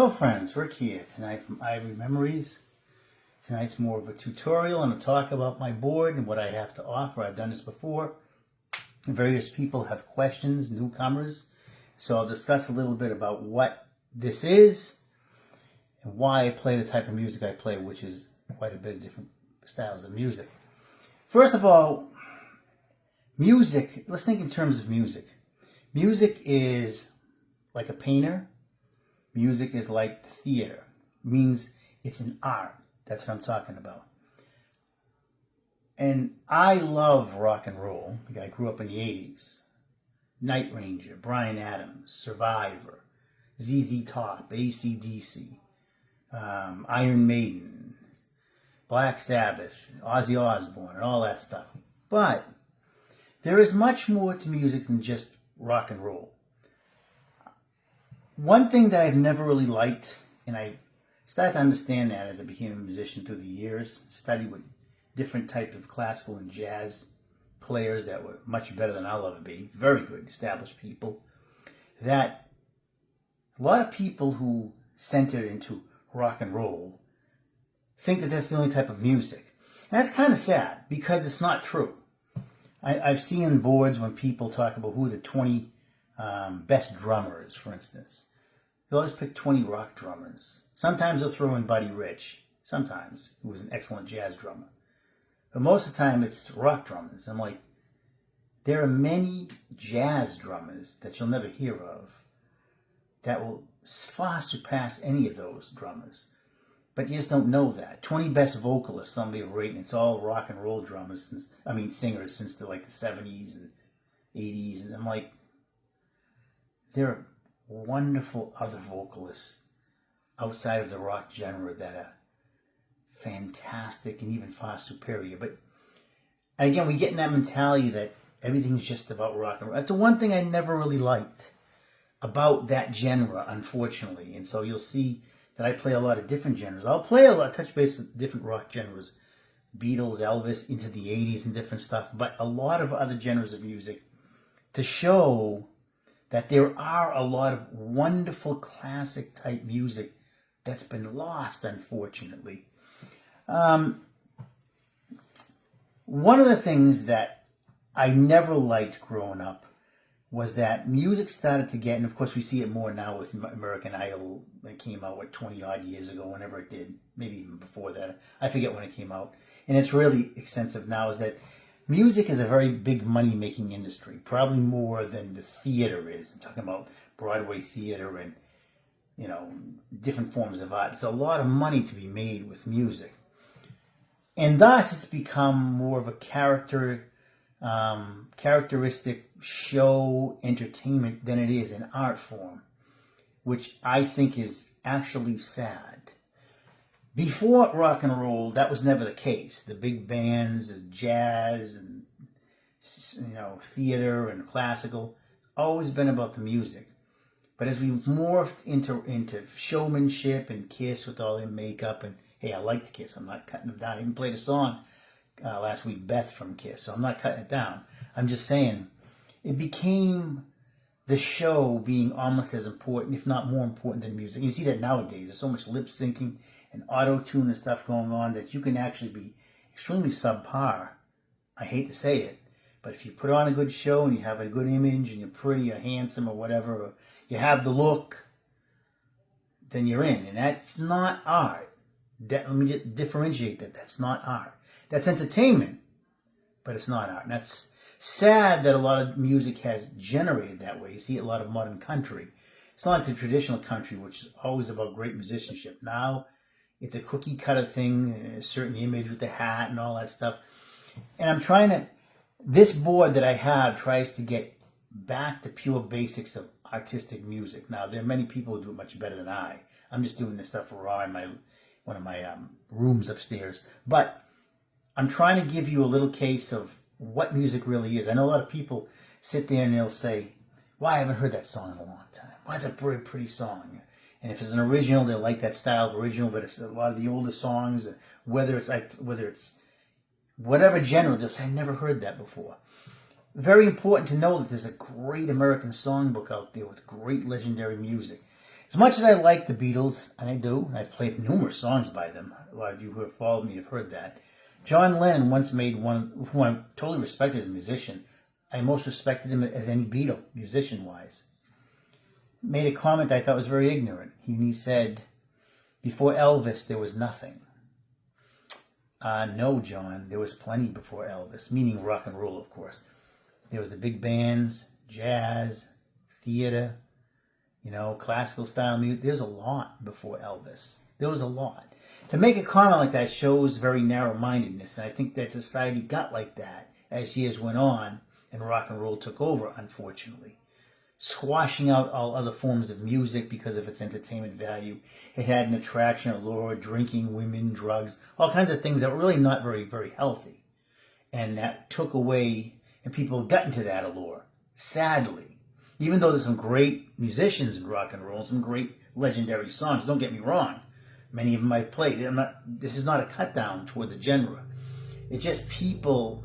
Hello friends, Rick here tonight from Ivory Memories. Tonight's more of a tutorial and a talk about my board and what I have to offer. I've done this before. Various people have questions, newcomers. So I'll discuss a little bit about what this is and why I play the type of music I play, which is quite a bit of different styles of music. First of all, music, let's think in terms of music. Music is like a painter. Music is like theater. It means it's an art. That's what I'm talking about. And I love rock and roll. I grew up in the 80s. Night Ranger, Bryan Adams, Survivor, ZZ Top, AC/DC, Iron Maiden, Black Sabbath, Ozzy Osbourne, and all that stuff. But there is much more to music than just rock and roll. One thing that I've never really liked, and I started to understand that as I became a musician through the years, studied with different types of classical and jazz players that were much better than I'll ever be, very good, established people, that a lot of people who center into rock and roll think that that's the only type of music. And that's kind of sad, because it's not true. I've seen boards when people talk about who are the 20 best drummers, for instance. They'll always pick 20 rock drummers. Sometimes they'll throw in Buddy Rich, sometimes, who was an excellent jazz drummer. But most of the time it's rock drummers. I'm like, there are many jazz drummers that you'll never hear of that will far surpass any of those drummers. But you just don't know that. 20 best vocalists, somebody will rate, and it's all rock and roll drummers, singers since the 70s and 80s. And I'm like, there are wonderful other vocalists outside of the rock genre that are fantastic and even far superior. But again, we get in that mentality that everything's just about rock and roll. That's the one thing I never really liked about that genre, unfortunately. And so you'll see that I play a lot of different genres. I'll play touch base with different rock genres, Beatles, Elvis, into the 80s and different stuff, but a lot of other genres of music to show that there are a lot of wonderful classic type music that's been lost, unfortunately. One of the things that I never liked growing up was that music started to get, and of course we see it more now with American Idol that came out, 20 odd years ago, whenever it did, maybe even before that. I forget when it came out. And it's really extensive now, is that music is a very big money-making industry, probably more than the theater is. I'm talking about Broadway theater and, different forms of art. It's a lot of money to be made with music. And thus, it's become more of a characteristic show entertainment than it is an art form, which I think is actually sad. Before rock and roll, that was never the case. The big bands, jazz, and theater and classical, always been about the music. But as we morphed into showmanship and Kiss with all their makeup, and hey, I liked Kiss. I'm not cutting them down. I even played a song last week, Beth from Kiss, so I'm not cutting it down. I'm just saying, it became the show being almost as important, if not more important than music. You see that nowadays. There's so much lip syncing and auto-tune and stuff going on that you can actually be extremely subpar. I hate to say it, but if you put on a good show and you have a good image and you're pretty or handsome or whatever, or you have the look, then you're in. And that's not art. Let me just differentiate that. That's not art. That's entertainment, but it's not art. And that's sad that a lot of music has generated that way. You see a lot of modern country. It's not like the traditional country, which is always about great musicianship. Now, it's a cookie cutter thing, a certain image with the hat and all that stuff. And this board that I have tries to get back to pure basics of artistic music. Now, there are many people who do it much better than I. I'm just doing this stuff raw in one of my rooms upstairs. But I'm trying to give you a little case of what music really is. I know a lot of people sit there and they'll say, well, I haven't heard that song in a long time. Well, that's a very pretty song. And if it's an original, they'll like that style of original. But if it's a lot of the older songs, whether it's whatever genre, they'll say, I never heard that before. Very important to know that there's a great American songbook out there with great legendary music. As much as I like the Beatles, and I do, I've played numerous songs by them. A lot of you who have followed me have heard that. John Lennon once made one, who I totally respect as a musician. I most respected him as any Beatle, musician-wise. Made a comment I thought was very ignorant. He said, before Elvis, there was nothing. No, John, there was plenty before Elvis, meaning rock and roll, of course. There was the big bands, jazz, theater, classical style music. There's a lot before Elvis. There was a lot. To make a comment like that shows very narrow-mindedness, and I think that society got like that as years went on and rock and roll took over, unfortunately. Squashing out all other forms of music because of its entertainment value. It had an attraction, allure, drinking, women, drugs, all kinds of things that were really not very, very healthy. And that took away, and people got into that allure, sadly. Even though there's some great musicians in rock and roll, some great legendary songs, don't get me wrong. Many of them I've played. This is not a cut down toward the genre. It's just people,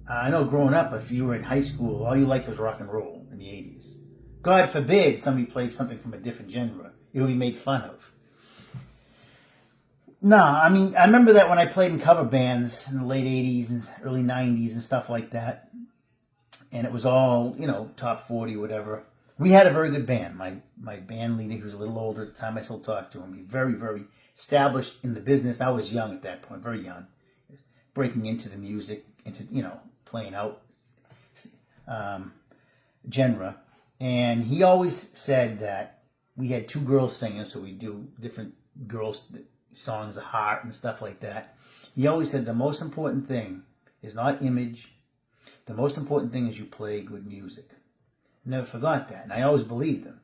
I know growing up, if you were in high school, all you liked was rock and roll in the 80s. God forbid somebody played something from a different genre. It would be made fun of. No, I mean, I remember that when I played in cover bands in the late 80s and early 90s and stuff like that. And it was all, top 40, whatever. We had a very good band. My band leader, who was a little older at the time, I still talk to him. He was very, very established in the business. I was young at that point, very young. Breaking into the music, into, playing out genre. And he always said that we had two girls singing, so we do different girls' songs of heart and stuff like that. He always said the most important thing is not image. The most important thing is you play good music. Never forgot that, and I always believed him.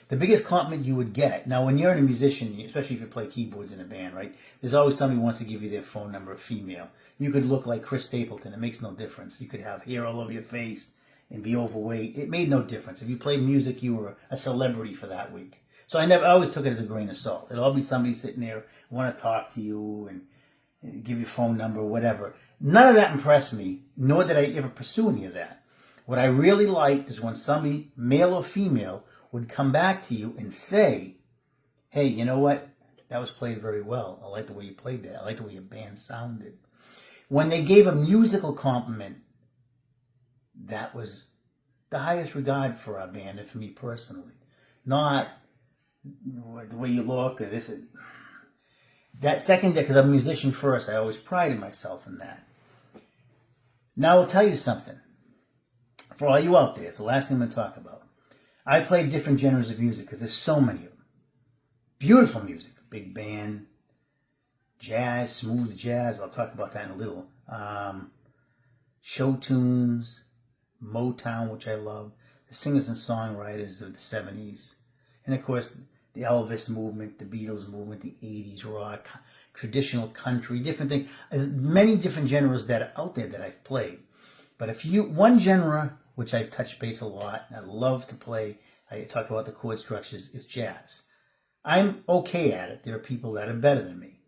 The biggest compliment you would get, now when you're a musician, especially if you play keyboards in a band, right, there's always somebody who wants to give you their phone number, a female. You could look like Chris Stapleton, it makes no difference. You could have hair all over your face and be overweight. It made no difference. If you played music, you were a celebrity for that week. So I always took it as a grain of salt. It'll always be somebody sitting there, want to talk to you and give you a phone number, whatever. None of that impressed me, nor did I ever pursue any of that. What I really liked is when somebody, male or female, would come back to you and say, hey, you know what? That was played very well. I like the way you played that. I like the way your band sounded. When they gave a musical compliment, that was the highest regard for our band and for me personally. Not the way you look or this. That second, because I'm a musician first, I always prided myself in that. Now I'll tell you something. For all you out there, it's the last thing I'm going to talk about. I play different genres of music because there's so many of them. Beautiful music. Big band, jazz, smooth jazz. I'll talk about that in a little. Show tunes, Motown, which I love. The singers and songwriters of the 70s. And of course, the Elvis movement, the Beatles movement, the 80s rock, traditional country, different things. There's many different genres that are out there that I've played. But one genre which I've touched base a lot, and I love to play, I talk about the chord structures, is jazz. I'm okay at it. There are people that are better than me.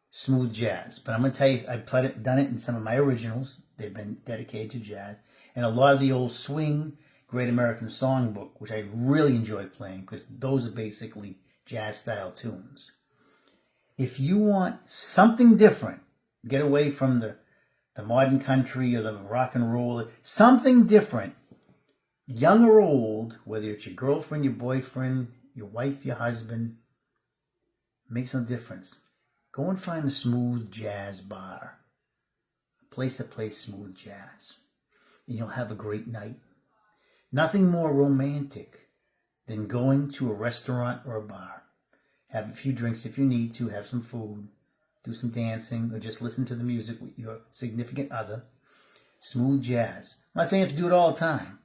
Smooth jazz. But I'm going to tell you, I've done it in some of my originals. They've been dedicated to jazz. And a lot of the old swing, Great American Songbook, which I really enjoy playing, because those are basically jazz-style tunes. If you want something different, get away from the modern country or the rock and roll, something different, young or old, whether it's your girlfriend, your boyfriend, your wife, your husband, makes no difference. Go and find a smooth jazz bar, a place that plays smooth jazz, and you'll have a great night. Nothing more romantic than going to a restaurant or a bar. Have a few drinks if you need to, have some food, do some dancing, or just listen to the music with your significant other. Smooth jazz. I'm not saying you have to do it all the time.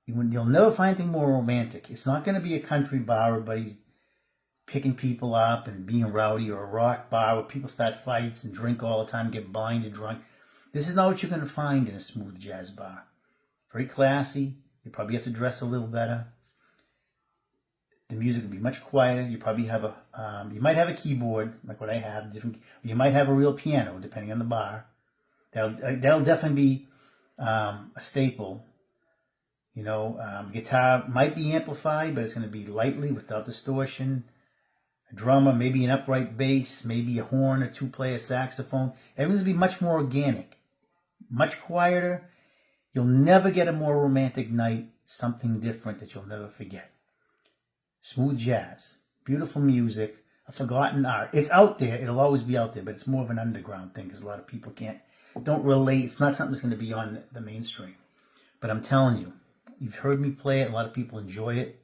You'll never find anything more romantic. It's not going to be a country bar where everybody's picking people up and being rowdy, or a rock bar where people start fights and drink all the time, get blinded drunk. This is not what you're going to find in a smooth jazz bar. Very classy. You probably have to dress a little better. The music will be much quieter. You probably have you might have a keyboard, like what I have. You might have a real piano, depending on the bar. That'll definitely be a staple Guitar might be amplified, but it's going to be lightly without distortion. A drummer, maybe an upright bass, maybe a horn, a two-player saxophone. Everything's going to be much more organic, much quieter. You'll never get a more romantic night, something different that you'll never forget. Smooth jazz, beautiful music, a forgotten art. It's out there. It'll always be out there, but it's more of an underground thing because a lot of people don't relate. It's not something that's going to be on the mainstream. But I'm telling you, you've heard me play it. A lot of people enjoy it,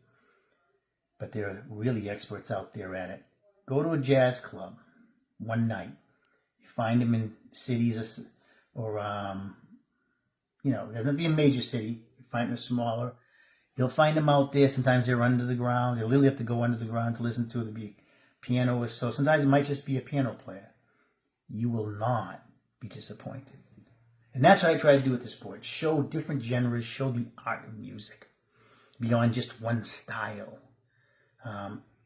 but there are really experts out there at it. Go to a jazz club one night. You find them in cities or it doesn't be a major city. You find them smaller. You'll find them out there. Sometimes they're under the ground. You'll literally have to go under the ground to listen to it. There'll be a piano or so. Sometimes it might just be a piano player. You will not be disappointed. And that's what I try to do with the sport. Show different genres. Show the art of music beyond just one style.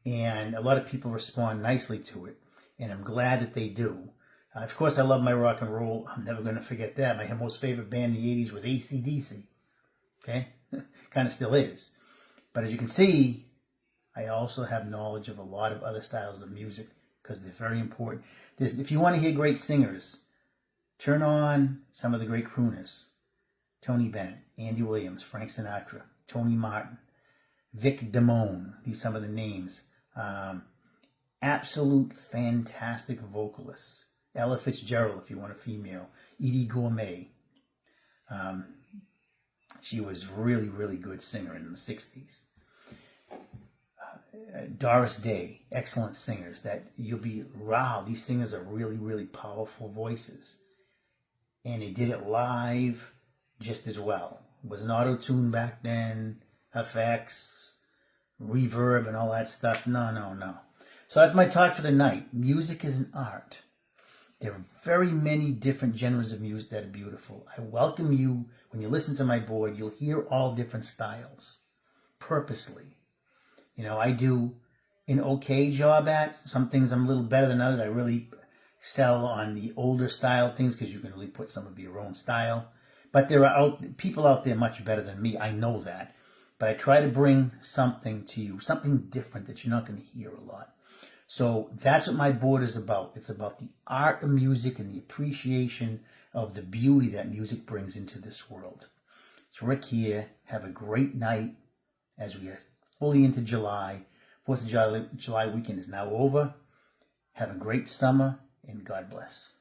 And a lot of people respond nicely to it. And I'm glad that they do. Of course, I love my rock and roll. I'm never going to forget that. My most favorite band in the 80s was AC/DC. Okay? Kind of still is. But as you can see, I also have knowledge of a lot of other styles of music because they're very important. If you want to hear great singers, turn on some of the great crooners. Tony Bennett, Andy Williams, Frank Sinatra, Tony Martin, Vic Damone. These are some of the names. Absolute fantastic vocalists. Ella Fitzgerald, if you want a female. Edie Gourmet. She was really, really good singer in the 60s. Doris Day, excellent singers that you'll be, wow, these singers are really, really powerful voices. And they did it live just as well. It wasn't auto-tune back then, effects, reverb and all that stuff. No. So that's my talk for the night. Music is an art. There are very many different genres of music that are beautiful. I welcome you. When you listen to my board, you'll hear all different styles, purposely. I do an okay job at. Some things I'm a little better than others. I really sell on the older style things because you can really put some of your own style. But there are people out there much better than me. I know that. But I try to bring something to you, something different that you're not going to hear a lot. So that's what my board is about. It's about the art of music and the appreciation of the beauty that music brings into this world. It's Rick here. Have a great night as we are fully into July. 4th of July weekend is now over. Have a great summer and God bless.